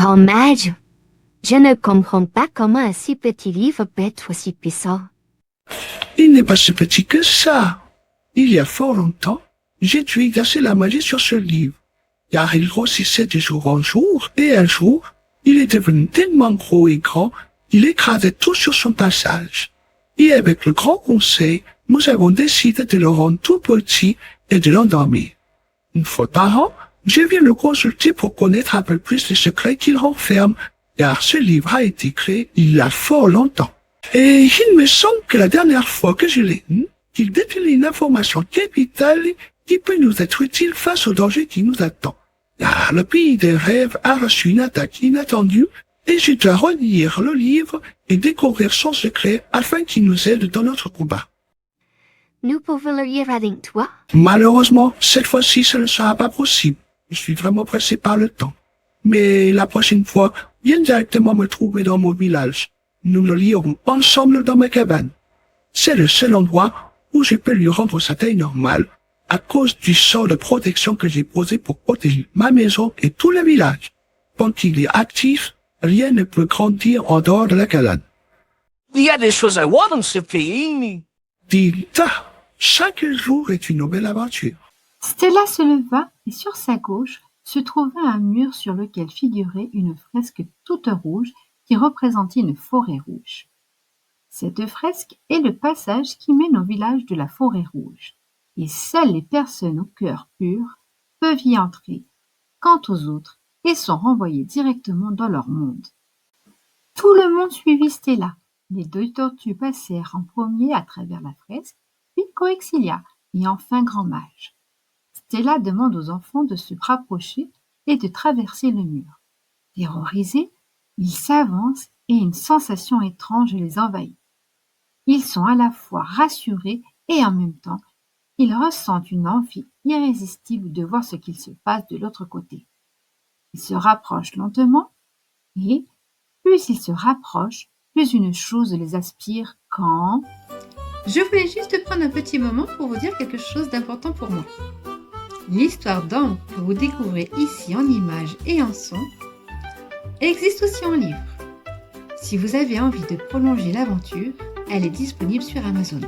Grand mage, je ne comprends pas comment un si petit livre peut être aussi puissant. Il n'est pas si petit que ça. Il y a fort longtemps, j'ai dû exercer la magie sur ce livre, car il grossissait de jour en jour, et un jour, il est devenu tellement gros et grand, il écrasait tout sur son passage. Et avec le grand conseil, nous avons décidé de le rendre tout petit et de l'endormir. Une fois par an, je viens le consulter pour connaître un peu plus les secrets qu'il renferme, car ce livre a été créé il y a fort longtemps. Et il me semble que la dernière fois que je l'ai lu, qu'il détenait une information capitale qui peut nous être utile face au danger qui nous attend. Car le pays des rêves a reçu une attaque inattendue et je dois relire le livre et découvrir son secret afin qu'il nous aide dans notre combat. Nous pouvons le lire avec toi? Malheureusement, cette fois-ci, ce ne sera pas possible. Je suis vraiment pressé par le temps. Mais la prochaine fois, viens directement me trouver dans mon village. Nous le lirons ensemble dans ma cabane. C'est le seul endroit où je peux lui rendre sa taille normale, à cause du sort de protection que j'ai posé pour protéger ma maison et tout le village. Tant qu'il est actif, rien ne peut grandir en dehors de la cabane. Il y a des choses à voir dans ce pays. Dis-ta, chaque jour est une nouvelle aventure. Stella se leva et sur sa gauche se trouva un mur sur lequel figurait une fresque toute rouge qui représentait une forêt rouge. Cette fresque est le passage qui mène au village de la forêt rouge, et seules les personnes au cœur pur peuvent y entrer, quant aux autres, et sont renvoyées directement dans leur monde. Tout le monde suivit Stella. Les deux tortues passèrent en premier à travers la fresque, puis Coexilia, et enfin Grand Mage. Stella demande aux enfants de se rapprocher et de traverser le mur. Terrorisés, ils s'avancent et une sensation étrange les envahit. Ils sont à la fois rassurés et en même temps, ils ressentent une envie irrésistible de voir ce qu'il se passe de l'autre côté. Ils se rapprochent lentement et, plus ils se rapprochent, plus une chose les aspire quand... Je voulais juste prendre un petit moment pour vous dire quelque chose d'important pour moi. L'histoire d'Ambre que vous découvrez ici en images et en son existe aussi en livre. Si vous avez envie de prolonger l'aventure, elle est disponible sur Amazon.